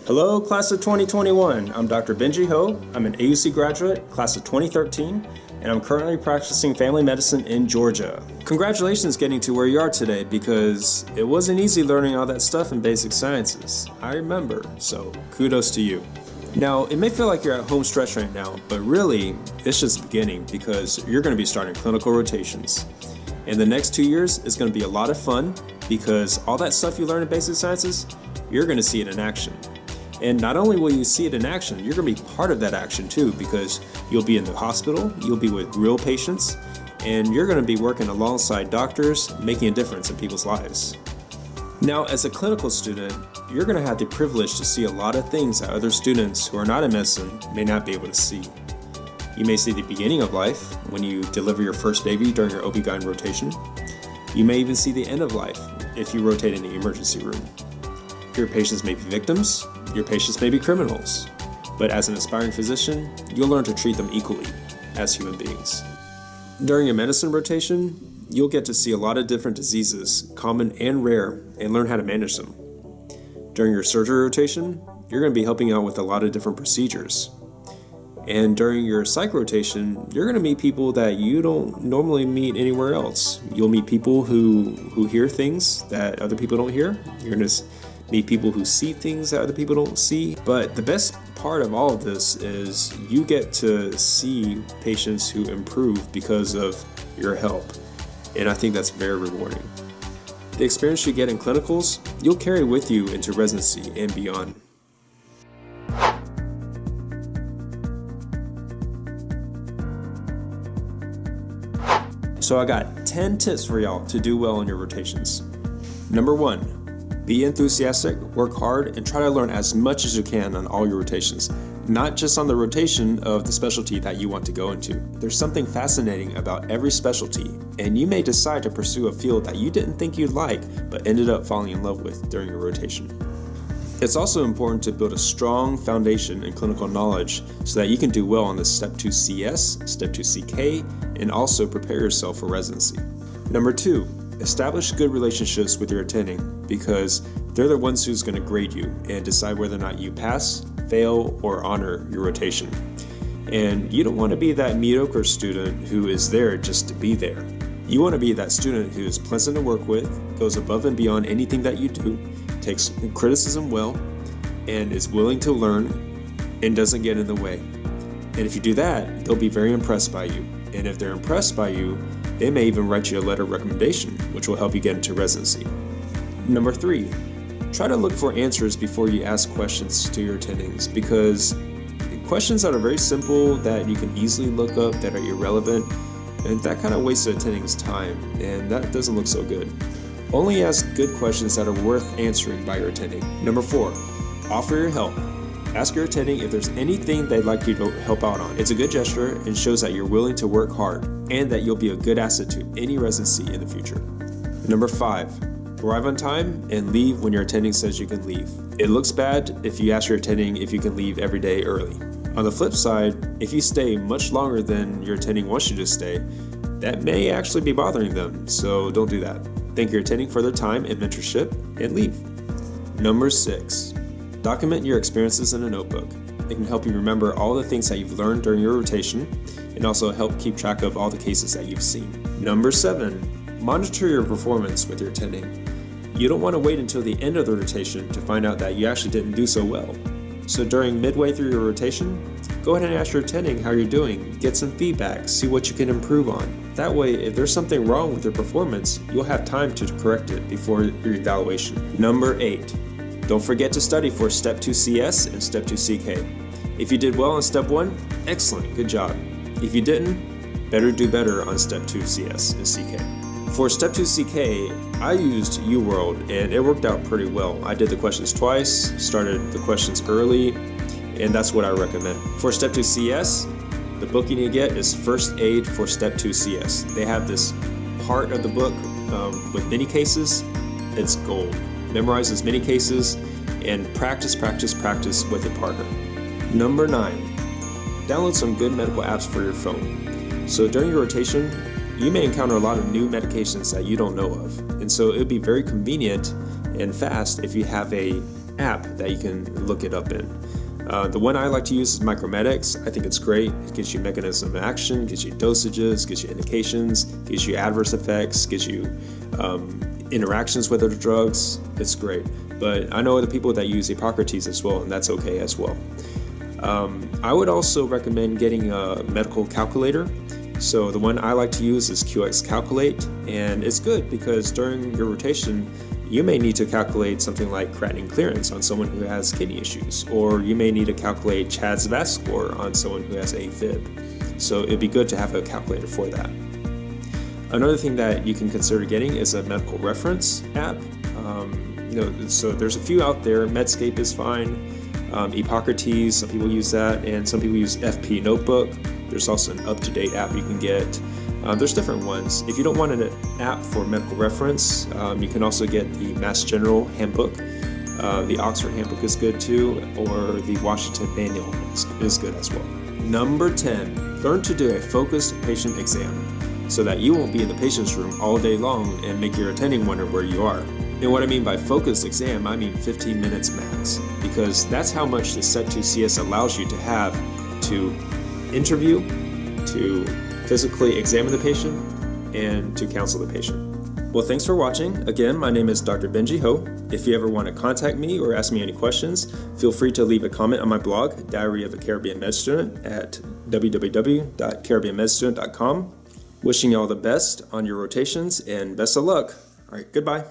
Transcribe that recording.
Hello, class of 2021. I'm Dr. Benji Ho. I'm an AUC graduate, class of 2013, and I'm currently practicing family medicine in Georgia. Congratulations getting to where you are today, because it wasn't easy learning all that stuff in basic sciences. I remember, so kudos to you. Now, it may feel like you're at home stretch right now, but really, it's just the beginning, because you're going to be starting clinical rotations. And the next 2 years is going to be a lot of fun, because all that stuff you learn in basic sciences, you're going to see it in action. And not only will you see it in action, you're going to be part of that action too, because you'll be in the hospital, you'll be with real patients, and you're going to be working alongside doctors, making a difference in people's lives. Now, as a clinical student, you're going to have the privilege to see a lot of things that other students who are not in medicine may not be able to see. You may see the beginning of life when you deliver your first baby during your OB-GYN rotation. You may even see the end of life if you rotate in the emergency room. Your patients may be victims, your patients may be criminals, but as an aspiring physician, you'll learn to treat them equally as human beings. During your medicine rotation, you'll get to see a lot of different diseases, common and rare, and learn how to manage them. During your surgery rotation, you're going to be helping out with a lot of different procedures. And during your psych rotation, you're going to meet people that you don't normally meet anywhere else. You'll meet people who hear things that other people don't hear. You're going to meet people who see things that other people don't see. But the best part of all of this is you get to see patients who improve because of your help. And I think that's very rewarding. The experience you get in clinicals, you'll carry with you into residency and beyond. So I got 10 tips for y'all to do well in your rotations. Number 1, be enthusiastic, work hard, and try to learn as much as you can on all your rotations, not just on the rotation of the specialty that you want to go into. There's something fascinating about every specialty, and you may decide to pursue a field that you didn't think you'd like, but ended up falling in love with during your rotation. It's also important to build a strong foundation in clinical knowledge so that you can do well on the Step 2 CS, Step 2 CK, and also prepare yourself for residency. Number 2, establish good relationships with your attending, because they're the ones who's going to grade you and decide whether or not you pass, fail, or honor your rotation. And you don't want to be that mediocre student who is there just to be there. You want to be that student who is pleasant to work with, goes above and beyond anything that you do, takes criticism well, and is willing to learn and doesn't get in the way. And if you do that, they'll be very impressed by you. And if they're impressed by you, they may even write you a letter of recommendation, which will help you get into residency. Number 3, try to look for answers before you ask questions to your attendings, because questions that are very simple, that you can easily look up, that are irrelevant, and that kind of wastes the attending's time, and that doesn't look so good. Only ask good questions that are worth answering by your attending. Number 4, offer your help. Ask your attending if there's anything they'd like you to help out on. It's a good gesture and shows that you're willing to work hard and that you'll be a good asset to any residency in the future. Number 5, arrive on time and leave when your attending says you can leave. It looks bad if you ask your attending if you can leave every day early. On the flip side, if you stay much longer than your attending wants you to stay, that may actually be bothering them, so don't do that. Thank your attending for their time and mentorship and leave. Number 6, document your experiences in a notebook. It can help you remember all the things that you've learned during your rotation and also help keep track of all the cases that you've seen. Number 7, monitor your performance with your attending. You don't want to wait until the end of the rotation to find out that you actually didn't do so well. So during midway through your rotation, go ahead and ask your attending how you're doing, get some feedback, see what you can improve on. That way, if there's something wrong with your performance, you'll have time to correct it before your evaluation. Number 8, don't forget to study for Step 2 CS and Step 2 CK. If you did well on Step 1, excellent, good job. If you didn't, better do better on Step 2 CS and CK. For Step 2 CK, I used UWorld and it worked out pretty well. I did the questions twice, started the questions early, and that's what I recommend. For Step 2 CS, the book you need to get is First Aid for Step 2 CS. They have this part of the book with many cases. It's gold. Memorize as many cases and practice with a partner. Number 9, download some good medical apps for your phone. So during your rotation, you may encounter a lot of new medications that you don't know of. And so it would be very convenient and fast if you have a app that you can look it up in. The one I like to use is Micromedics. I think it's great. It gives you mechanism of action, gives you dosages, gives you indications, gives you adverse effects, gives you interactions with other drugs. It's great. But I know other people that use Hippocrates as well, and that's okay as well. I would also recommend getting a medical calculator. So the one I like to use is QX Calculate, and it's good because during your rotation, you may need to calculate something like creatinine clearance on someone who has kidney issues, or you may need to calculate CHADS VAS score on someone who has AFib. So it'd be good to have a calculator for that. Another thing that you can consider getting is a medical reference app. So there's a few out there. Medscape is fine. Hippocrates, some people use that, and some people use FP Notebook. There's also an up-to-date app you can get. There's different ones. If you don't want an app for medical reference, you can also get the Mass General Handbook. The Oxford Handbook is good too, or the Washington Manual is good as well. Number 10, learn to do a focused patient exam so that you won't be in the patient's room all day long and make your attending wonder where you are. And what I mean by focused exam, I mean 15 minutes max, because that's how much the SET2CS allows you to have to interview, to physically examine the patient, and to counsel the patient. Well, thanks for watching. Again, my name is Dr. Benji Ho. If you ever want to contact me or ask me any questions, feel free to leave a comment on my blog, Diary of a Caribbean Med Student, at www.caribbeanmedstudent.com. Wishing you all the best on your rotations and best of luck. All right, goodbye.